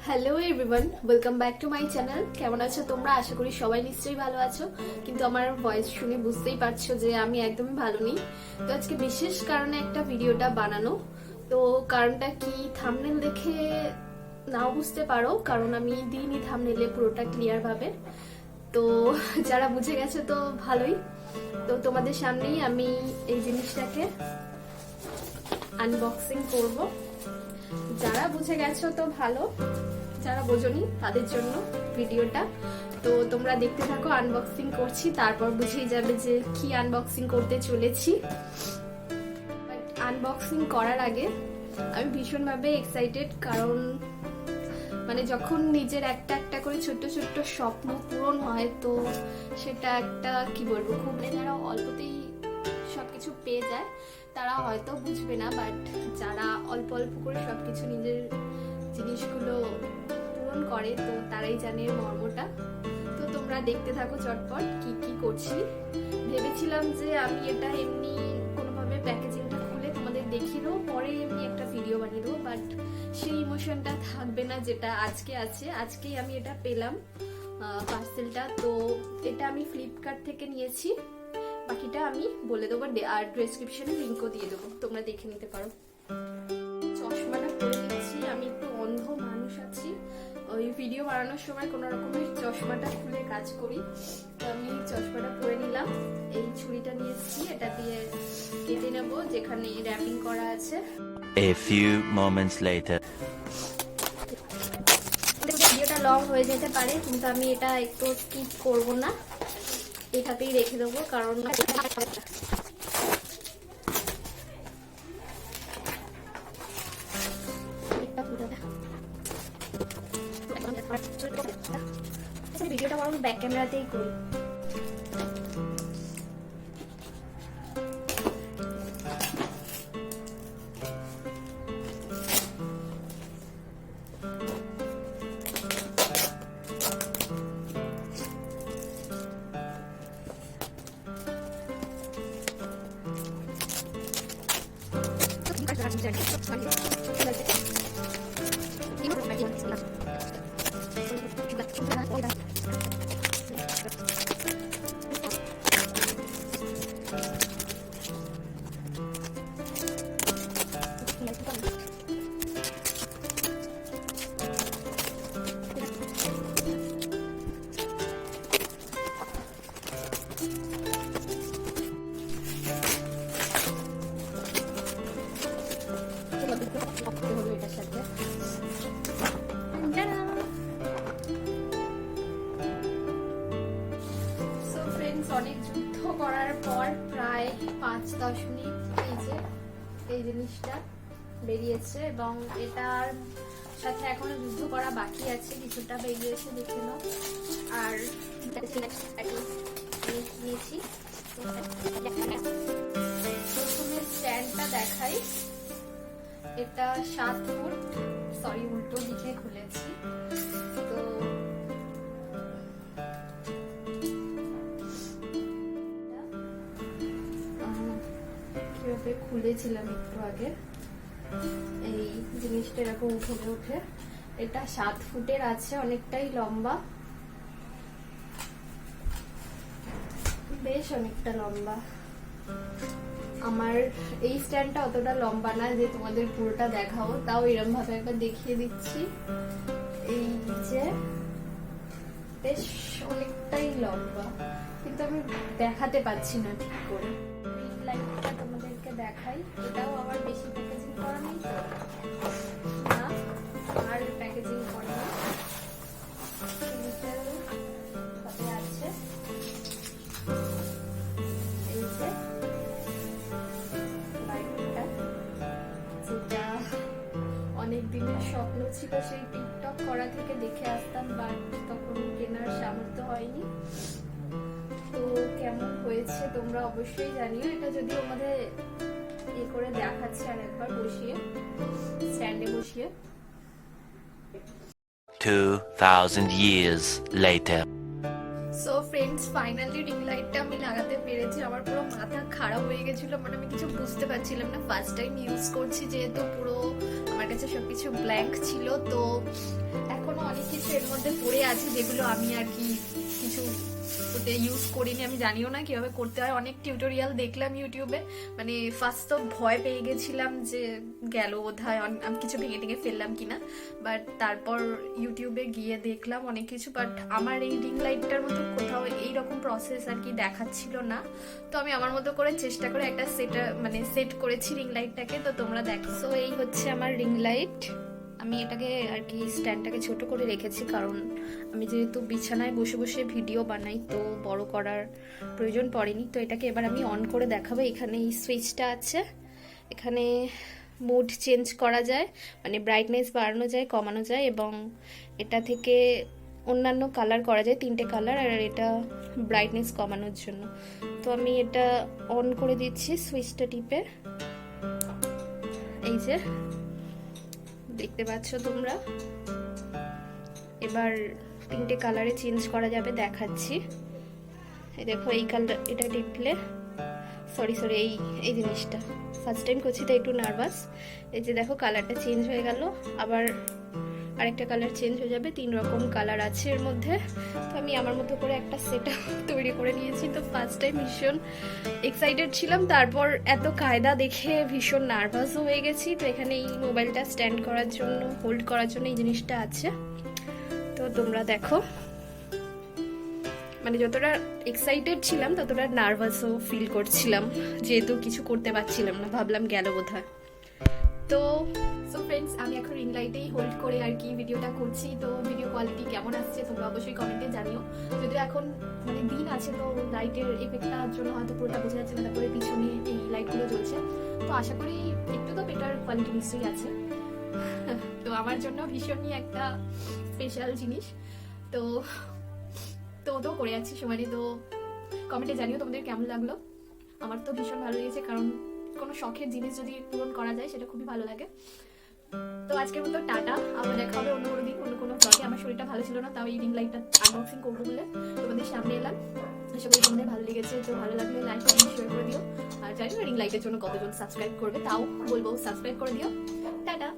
Hello everyone, welcome back to my channel. কেমন আছো তোমরা? আশা করি সবাই নিশ্চয়ই ভালো আছো, কিন্তু আমার ভয়েস শুনে বুঝতেই পারছো যে আমি একদমই ভালো নেই। তো আজকে বিশেষ কারণে একটা ভিডিওটা বানানো। তো কারণটা কি থাম্বনেল দেখে নাও বুঝতে পারো, কারণ আমি দিইনি থাম্বনেলে পুরোটা ক্লিয়ার ভাবে। তো যারা বুঝে গেছে তো ভালোই। তো তোমাদের সামনেই আমি এই জিনিসটাকে আনবক্সিং করব। যারা বুঝে গেছো তো ভালো, যারা বোঝনি তাদের জন্য ভিডিওটা। তো তোমরা দেখতে থাকো, আনবক্সিং করছি, তারপর বুঝেই যাবে যে কি আনবক্সিং করতে চলেছি। আনবক্সিং করার আগে আমি ভীষণভাবে এক্সাইটেড, কারণ মানে যখন নিজের একটা একটা করে ছোট্ট ছোট্ট স্বপ্ন পূরণ হয়, তো সেটা একটা কি বলবো, খুব যারা অল্পতেই সবকিছু পেয়ে যায় তারা হয়তো বুঝবে না, বাট যারা অল্প অল্প করে সবকিছু নিজের জিনিসগুলো পূরণ করে তো তারাই জানে মর্মটা। তো তোমরা দেখতে থাকো চটপট কি কি করছি। ভেবেছিলাম যে আমি এটা এমনি কোনোভাবে প্যাকেজিংটা খুলে তোমাদের দেখিয়ে দেবো, পরে এমনি একটা ভিডিও বানিয়ে দেবো, বাট সেই ইমোশনটা থাকবে না যেটা আজকে আছে। আজকেই আমি এটা পেলাম পার্সেলটা। তো এটা আমি ফ্লিপকার্ট থেকে নিয়েছি, বাকিটা আমি বলে দেবো আর ডেসক্রিপশনে লিঙ্কও দিয়ে দেবো, তোমরা দেখে নিতে পারো। চশমাটা পরে নিচ্ছি, আমি একটু অন্ধ মানুষ আছি, ওই ভিডিও বানানোর সময় কোনো রকমের চশমাটা খুলে কাজ করি। তো আমি চশমাটা পরে নিলাম। এই ছুরিটা নিয়েছি, এটা দিয়ে কেটে নেব যেখানে র্যাপিং করা আছে। A few moments later. ভিডিওটা লং হয়ে যেতে পারে, কিন্তু আমি এটা একটু স্কিপ করব না, এটাতেই রেখে দেবো, কারণ ভিডিওটা বরং ব্যাক ক্যামেরাতেই করি। অনেক যুদ্ধ করার পর প্রায় 5-10 মিনিট এই জিনিসটা বেরিয়েছে, এবং এটার সাথে এখনো যুদ্ধ করা বাকি আছে, কিছুটা বেরিয়েছে দেখে নাও। আর নিয়েছি, প্রথমে স্ট্যান্ডটা দেখাই। এটা 7 ফুট, সরি উল্টো দিকে খুলেছি। তো কিভাবে খুলেছিলাম একটু আগে, এই জিনিসটা এরকম উঠে উঠে। এটা 7 ফুটের আছে, অনেকটাই লম্বা, বেশ অনেকটা লম্বা। আমার এই স্ট্যান্ডটা অতটা লম্বা না যে তোমাদের পুরোটা দেখাবো, তাও এরকম ভাবে একবার দেখিয়ে দিচ্ছি। এই যে বেশ অনেকটাই লম্বা, কিন্তু আমি দেখাতে পাচ্ছি না ঠিক করে। লাইটটা তোমাদেরকে দেখাই, এটাও আবার বেশি প্যাকেজিং করা নেই তো না, আর প্যাকেজিং করা আছে। এই যে লাইটটা, যেটা অনেক দিনের স্বপ্ন ছিল, সেই টিকটক করা থেকে দেখে আসতাম, বাট তখন কেনার সামর্থ্য হয়নি। তো কেমন হয়েছে তোমরা অবশ্যই জানিও। এটা যদি আমাদের করে দেখাচ্ছি আর একবার বসিয়ে, স্ট্যান্ডে বসিয়ে। 2000 years later. So friends, finally ring লাইটটা আমি লাগাতে পেরেছি। আমার পুরো মাথা খারাপ হয়ে গেছিল, মানে আমি কিছু বুঝতে পারছিলাম না। ফার্স্ট টাইম ইউজ করছি যেহেতু পুরো আমার কাছে সবকিছু ব্ল্যাঙ্ক ছিল। তো এখনো অনেক কিছু এর মধ্যে পড়ে আছে যেগুলো আমি আর কি কিছু ওতে ইউজ করিনি, আমি জানিও না কিভাবে করতে হয়। অনেক টিউটোরিয়াল দেখলাম ইউটিউবে, মানে ফার্স্ট তো ভয় পেয়ে গেছিলাম যে গেল বোধহয়, আমি কিছু ভেঙে টেঙে ফেললাম কিনা। বাট তারপর ইউটিউবে গিয়ে দেখলাম অনেক কিছু, বাট আমার এই রিং লাইটটার মতো কোথাও এইরকম প্রসেস আর কি দেখাচ্ছিল না। তো আমি আমার মতো করে চেষ্টা করে একটা সেট করেছি রিং লাইটটাকে। তো তোমরা দেখো। সো এই হচ্ছে আমার রিং লাইট। আমি এটাকে আর কি স্ট্যান্ডটাকে ছোট করে রেখেছি, কারণ আমি যেহেতু বিছানায় বসে বসে ভিডিও বানাই তো বড় করার প্রয়োজন পড়েনি। তো এটাকে এবার আমি অন করে দেখাবো। এখানে এই সুইচটা আছে, এখানে মুড চেঞ্জ করা যায়, মানে ব্রাইটনেস বাড়ানো যায়, কমানো যায়, এবং এটা থেকে অন্যান্য কালার করা যায়, 3টে কালার। আর এটা ব্রাইটনেস কমানোর জন্য। তো আমি এটা অন করে দিচ্ছি সুইচটা টিপে। এই যে দেখতে পাচ্ছ তোমরা, এবার 3টে কালারে চেঞ্জ করা যাবে, দেখাচ্ছি। এই দেখো, এই কালার, এটা টিপলে সরি এই জিনিসটা ফার্স্ট টাইম করছি তো একটু নার্ভাস। এই যে দেখো কালারটা চেঞ্জ হয়ে গেল, আবার আরেকটা কালার চেঞ্জ হয়ে যাবে। 3 রকম কালার আছে এর মধ্যে। তো আমি আমার মতো করে একটা সেটআপ তৈরি করে নিয়েছি। তো ফার্স্ট টাইম ভীষণ এক্সাইটেড ছিলাম, তারপর এত কায়দা দেখে ভীষণ নার্ভাসও হয়ে গেছি। তো এখানে এই মোবাইলটা স্ট্যান্ড করার জন্য, হোল্ড করার জন্য এই জিনিসটা আছে। তো তোমরা দেখো, মানে যতটা এক্সাইটেড ছিলাম ততটা নার্ভাসও ফিল করছিলাম, যেহেতু কিছু করতে পারছিলাম না, ভাবলাম গেল বোধহয়। তো ফ্রেন্ডস, আমি এখন রিং লাইটেই হোল্ড করে আর কি ভিডিওটা করছি। তো ভিডিও কোয়ালিটি কেমন আসছে তোমরা অবশ্যই কমেন্টে জানিও। যদিও এখন মানে দিন আছে, তো লাইটের এফেক্টটার জন্য হয়তো পুরোটা বোঝা যাচ্ছে না, তারপরে পিছনে এই লাইটগুলো জ্বলছে। তো আশা করি একটু তো বেটার কোয়ালিটি নিশ্চয়ই আছে। তো আমার জন্য ভীষণই একটা স্পেশাল জিনিস। তো করে যাচ্ছি সময়। তো কমেন্টে জানিও তোমাদের কেমন লাগলো। আমার তো ভীষণ ভালো লেগেছে, কারণ কোনো শখের জিনিস যদি পূরণ করা যায় সেটা খুবই ভালো লাগে। তো আজকের মতো টাটা, আবার দেখা হবে অন্য কোনো দিন অন্য কোনো ব্লগে। আমার শরীরটা ভালো ছিল না, তাও এই রিং লাইটটা আনবক্সিং করবো বলে তোমাদের সামনে এলাম। আশা করি তোমাদের ভালো লেগেছে। তো ভালো লাগলে লাইক কমেন্ট শেয়ার করে দিও। আর জানি না রিং লাইটের জন্য কতজন সাবস্ক্রাইব করবে, তাও বলবো সাবস্ক্রাইব করে দিও। টাটা।